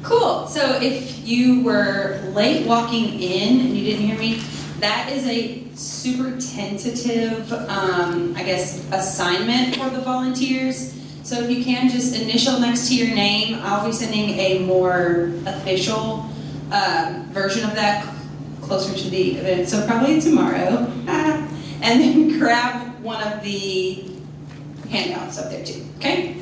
Cool. So if you were late walking in and you didn't hear me, that is a super tentative, I guess, assignment for the volunteers. So if you can just initial next to your name, I'll be sending a more official version of that closer to the event, so probably tomorrow. And then grab one of the handouts up there too, okay?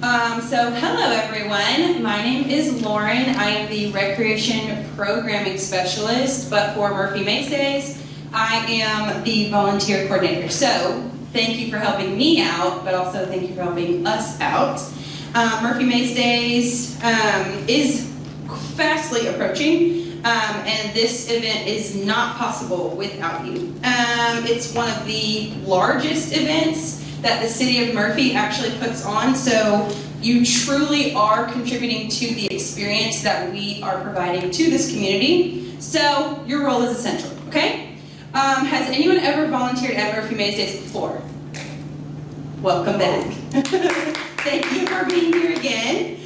So hello everyone, my name is Lauren. I am the Recreation Programming Specialist, but for Murphy Maize Days, I am the Volunteer Coordinator. So thank you for helping me out, but also thank you for helping us out. Murphy Maize Days is fastly approaching, and this event is not possible without you. It's one of the largest events that the city of Murphy actually puts on, so you truly are contributing to the experience that we are providing to this community. So your role is essential, okay? Has anyone ever volunteered at Murphy Maize Days before? Welcome back. Thank you for being here again.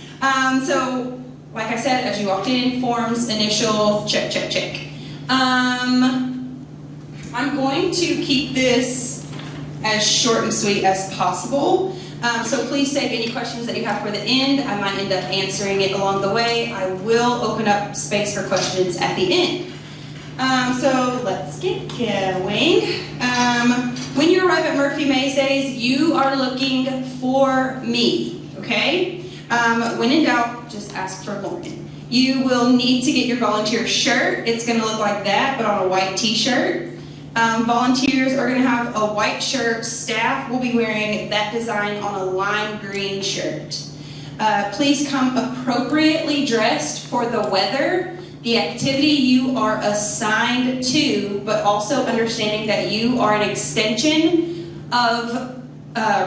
So, like I said, as you walked in, forms, initial, check, check, check. I'm going to keep this as short and sweet as possible. So please save any questions that you have for the end. I might end up answering it along the way. I will open up space for questions at the end. So let's get going. When you arrive at Murphy Maize Days, you are looking for me, okay? When in doubt, just ask for Lauren. You will need to get your volunteer shirt. It's gonna look like that, but on a white t-shirt. Volunteers are going to have a white shirt. Staff will be wearing that design on a lime green shirt. Please come appropriately dressed for the weather, the activity you are assigned to, but also understanding that you are an extension of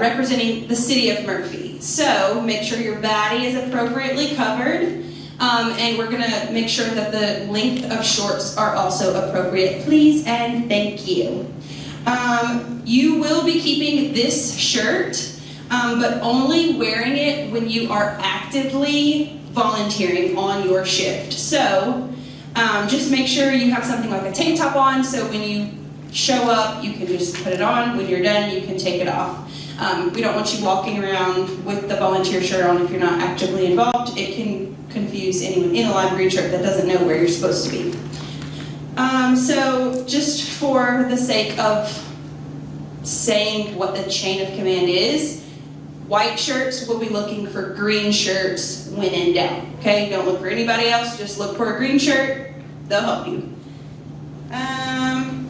representing the city of Murphy. So make sure your body is appropriately covered. And we're gonna make sure that the length of shorts are also appropriate, please and thank you. You will be keeping this shirt, but only wearing it when you are actively volunteering on your shift. So just make sure you have something like a tank top on, so when you show up, you can just put it on. When you're done, you can take it off. We don't want you walking around with the volunteer shirt on if you're not actively involved. It can confuse anyone in a lime green shirt that doesn't know where you're supposed to be. So just for the sake of saying what the chain of command is, white shirts will be looking for green shirts when in doubt. Okay, don't look for anybody else, just look for a green shirt, they'll help you.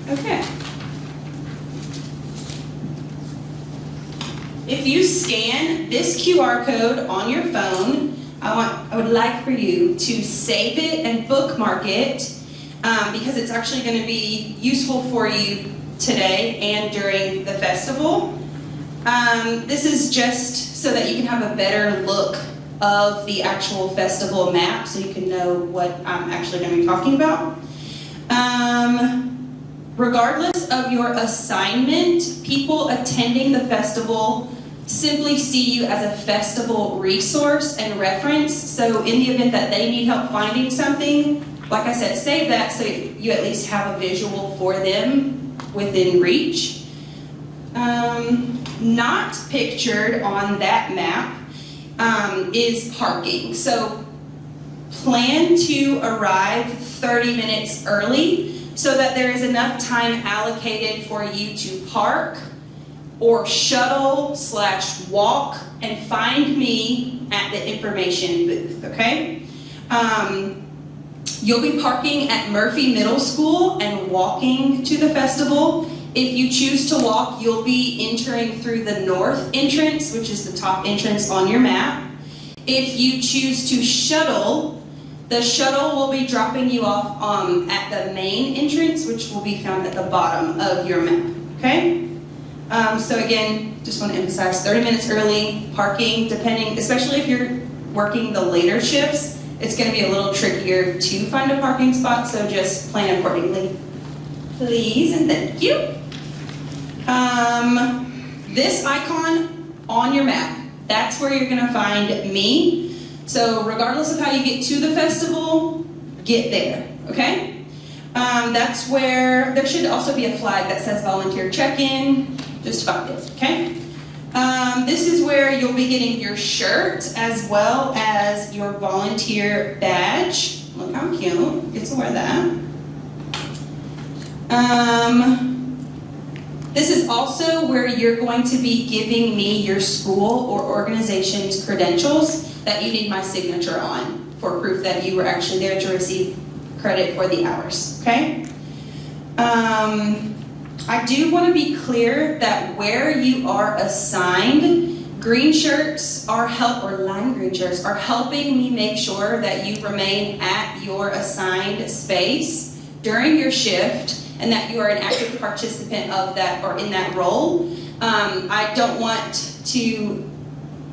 Okay. If you scan this QR code on your phone, I would like for you to save it and bookmark it because it's actually going to be useful for you today and during the festival. This is just so that you can have a better look of the actual festival map so you can know what I'm actually going to be talking about. Regardless of your assignment, people attending the festival simply see you as a festival resource and reference. So in the event that they need help finding something, like I said, save that so you at least have a visual for them within reach. Not pictured on that map is parking. So plan to arrive 30 minutes early so that there is enough time allocated for you to park or shuttle/walk and find me at the information booth, okay? You'll be parking at Murphy Middle School and walking to the festival. If you choose to walk, you'll be entering through the north entrance, which is the top entrance on your map. If you choose to shuttle, the shuttle will be dropping you off at the main entrance, which will be found at the bottom of your map, okay? So again, just want to emphasize 30 minutes early, parking, depending, especially if you're working the later shifts, it's going to be a little trickier to find a parking spot, so just plan accordingly. Please and thank you. This icon on your map, that's where you're going to find me. So regardless of how you get to the festival, get there, okay? That's where, there should also be a flag that says volunteer check-in. Just find it, okay? This is where you'll be getting your shirt as well as your volunteer badge. Look how cute, get to wear that. This is also where you're going to be giving me your school or organization's credentials that you need my signature on for proof that you were actually there to receive credit for the hours, okay? I do want to be clear that where you are assigned, green shirts or lime green shirts are helping me make sure that you remain at your assigned space during your shift and that you are an active participant of that or in that role. I don't want to,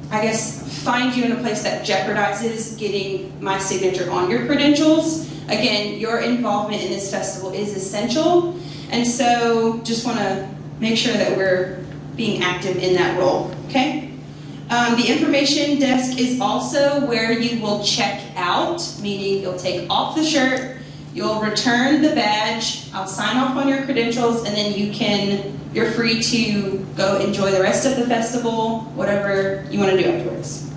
I guess, find you in a place that jeopardizes getting my signature on your credentials. Again, your involvement in this festival is essential, and so just want to make sure that we're being active in that role, okay? The information desk is also where you will check out, meaning you'll take off the shirt, you'll return the badge, I'll sign off on your credentials, and then you're free to go enjoy the rest of the festival, whatever you want to do afterwards.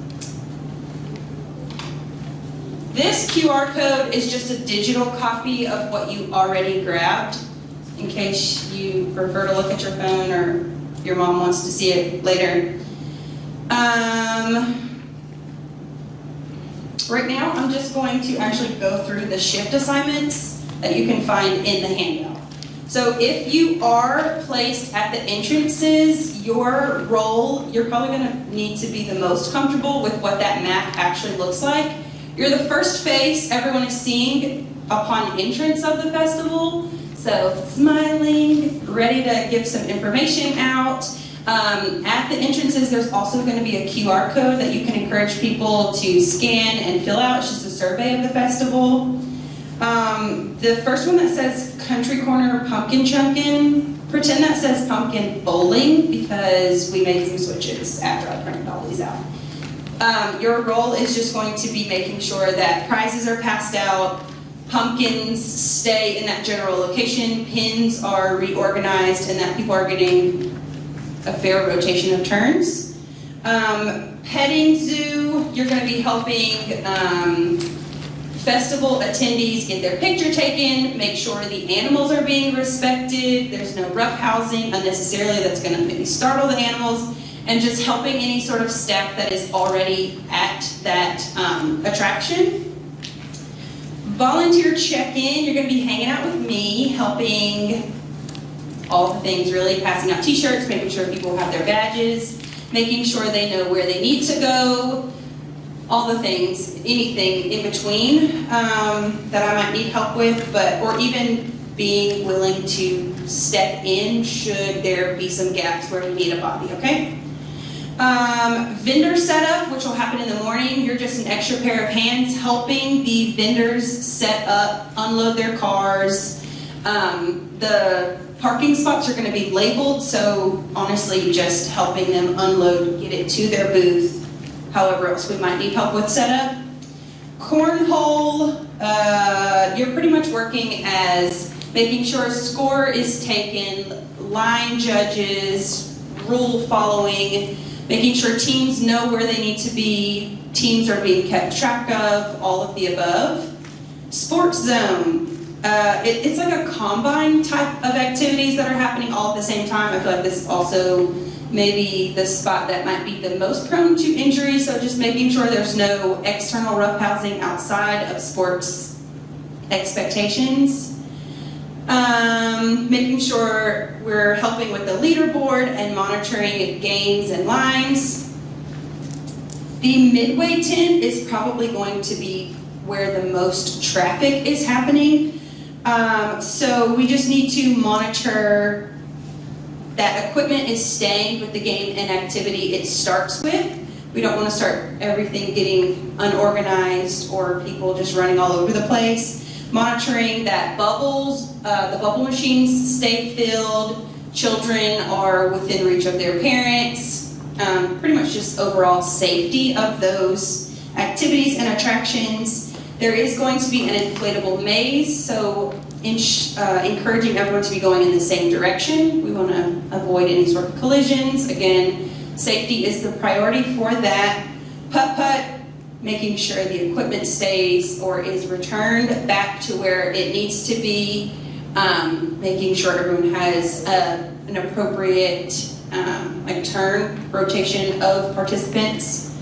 This QR code is just a digital copy of what you already grabbed, in case you prefer to look at your phone or your mom wants to see it later. Right now, I'm just going to actually go through the shift assignments that you can find in the handout. So if you are placed at the entrances, your role, you're probably going to need to be the most comfortable with what that map actually looks like. You're the first face everyone is seeing upon entrance of the festival. So smiling, ready to give some information out. At the entrances, there's also going to be a QR code that you can encourage people to scan and fill out. It's just a survey of the festival. The first one that says Country Corner Pumpkin Chunkin', pretend that says Pumpkin Bowling because we made some switches after I printed all these out. Your role is just going to be making sure that prizes are passed out, pumpkins stay in that general location, pins are reorganized, and that people are getting a fair rotation of turns. Petting zoo, you're going to be helping festival attendees get their picture taken, make sure the animals are being respected, there's no roughhousing unnecessarily that's going to maybe startle the animals, and just helping any sort of staff that is already at that attraction. Volunteer check-in, you're going to be hanging out with me, helping all the things really, passing out t-shirts, making sure people have their badges, making sure they know where they need to go, all the things, anything in between that I might need help with, or even being willing to step in should there be some gaps where we need a body, okay? Vendor setup, which will happen in the morning. You're just an extra pair of hands helping the vendors set up, unload their cars. The parking spots are going to be labeled, so honestly just helping them unload, get it to their booth, however else we might need help with setup. Cornhole, you're pretty much working as making sure a score is taken, line judges, rule following, making sure teams know where they need to be, teams are being kept track of, all of the above. Sports zone, it's like a combine type of activities that are happening all at the same time. I feel like this is also maybe the spot that might be the most prone to injury, so just making sure there's no external roughhousing outside of sports expectations. Making sure we're helping with the leaderboard and monitoring games and lines. The midway tent is probably going to be where the most traffic is happening. So we just need to monitor that equipment is staying with the game and activity it starts with. We don't want to start everything getting unorganized or people just running all over the place. Monitoring that the bubble machines stay filled, children are within reach of their parents, pretty much just overall safety of those activities and attractions. There is going to be an inflatable maze, so encouraging everyone to be going in the same direction. We want to avoid any sort of collisions. Again, safety is the priority for that. Putt-putt, making sure the equipment stays or is returned back to where it needs to be. Making sure everyone has an appropriate turn rotation of participants.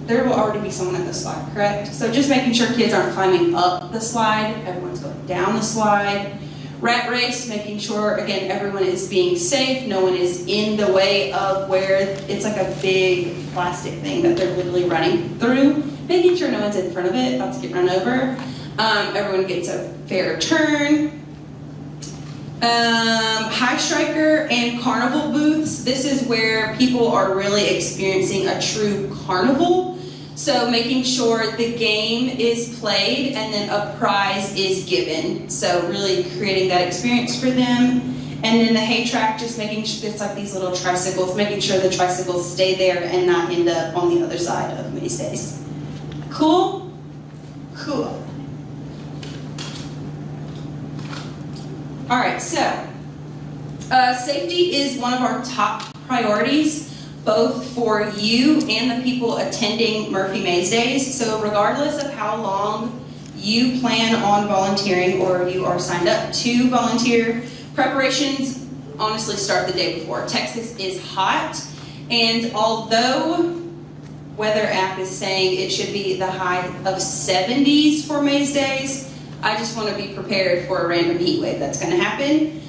There will already be someone at the slide, correct? So just making sure kids aren't climbing up the slide, everyone's going down the slide. Rat race, making sure, again, everyone is being safe, no one is in the way of where it's like a big plastic thing that they're literally running through. Making sure no one's in front of it, about to get run over. Everyone gets a fair turn. High striker and carnival booths. This is where people are really experiencing a true carnival. So making sure the game is played and then a prize is given. So really creating that experience for them. And then the hay track, just making sure it's like these little tricycles, making sure the tricycles stay there and not end up on the other side of Maize Days. Cool? Cool. All right, so safety is one of our top priorities, both for you and the people attending Murphy Maize Days. So regardless of how long you plan on volunteering or you are signed up to volunteer, preparations honestly start the day before. Texas is hot, and although weather app is saying it should be the high of 70s for Maize Days, I just want to be prepared for a random heat wave that's going to happen.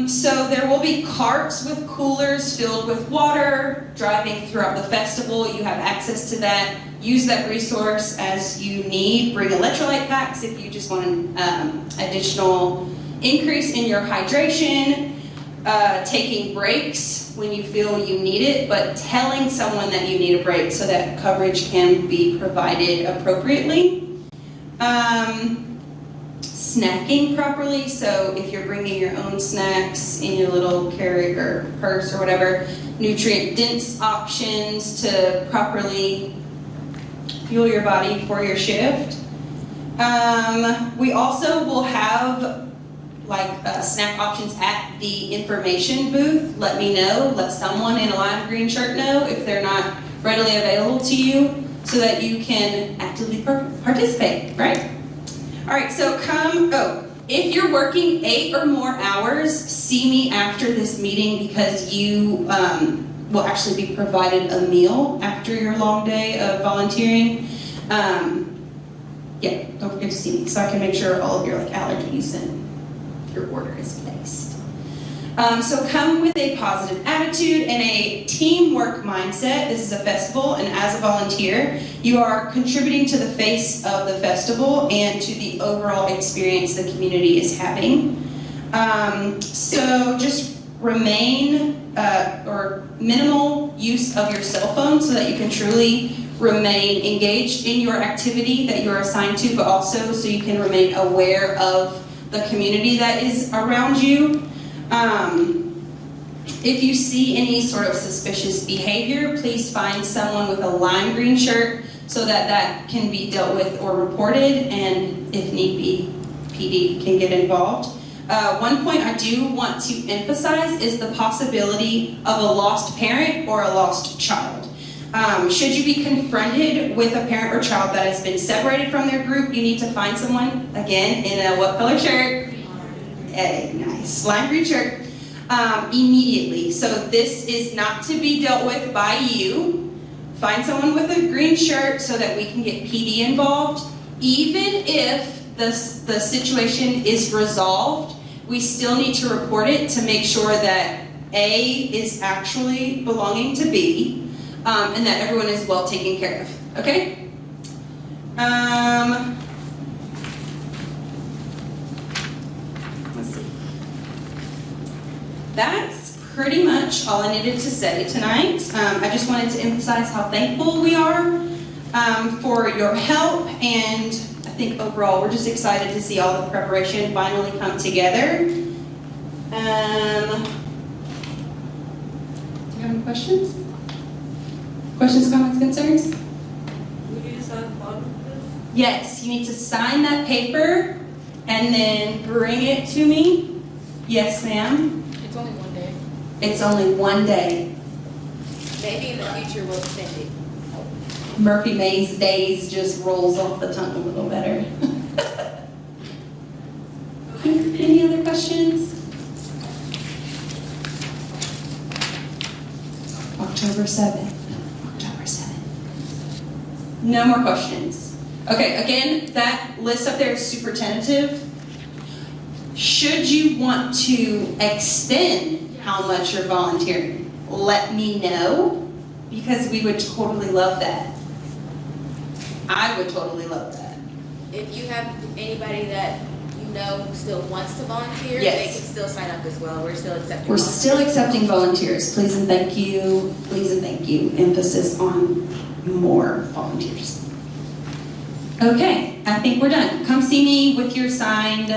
So there will be carts with coolers filled with water, driving throughout the festival. You have access to that. Use that resource as you need. Bring electrolyte packs if you just want an additional increase in your hydration. Taking breaks when you feel you need it, but telling someone that you need a break so that coverage can be provided appropriately. Snacking properly, so if you're bringing your own snacks in your little carry or purse or whatever, nutrient-dense options to properly fuel your body for your shift. We also will have snack options at the information booth. Let me know, let someone in a lime green shirt know if they're not readily available to you so that you can actively participate, right? All right, so if you're working 8 or more hours, see me after this meeting because you will actually be provided a meal after your long day of volunteering. Yeah, don't forget to see me so I can make sure all of your allergies and your order is placed. So come with a positive attitude and a teamwork mindset. This is a festival, and as a volunteer, you are contributing to the face of the festival and to the overall experience the community is having. So just remain or minimal use of your cell phone so that you can truly remain engaged in your activity that you're assigned to, but also so you can remain aware of the community that is around you. If you see any sort of suspicious behavior, please find someone with a lime green shirt so that that can be dealt with or reported, and if need be, PD can get involved. One point I do want to emphasize is the possibility of a lost parent or a lost child. Should you be confronted with a parent or child that has been separated from their group, you need to find someone, again, in a what color shirt? A nice lime green shirt. Immediately. So this is not to be dealt with by you. Find someone with a green shirt so that we can get PD involved. Even if the situation is resolved, we still need to report it to make sure that A is actually belonging to B, and that everyone is well taken care of. Okay? Let's see. That's pretty much all I needed to say tonight. I just wanted to emphasize how thankful we are for your help, and I think overall we're just excited to see all the preparation finally come together. Do you have any questions? Questions, comments, concerns? We need to sign the bottom of this? Yes, you need to sign that paper and then bring it to me. Yes, ma'am. It's only one day. It's only one day. Maybe in the future we'll extend it. Murphy Maize days just rolls off the tongue a little better. Any other questions? October 7th. October 7th. No more questions. Okay, again, that list up there is super tentative. Should you want to extend how much you're volunteering, let me know, because we would totally love that. I would totally love that. If you have anybody that you know still wants to volunteer, Yes. they can still sign up as well. We're still accepting We're volunteers. still accepting volunteers. Please and thank you. Please and thank you. Emphasis on more volunteers. Okay, I think we're done. Come see me with your signed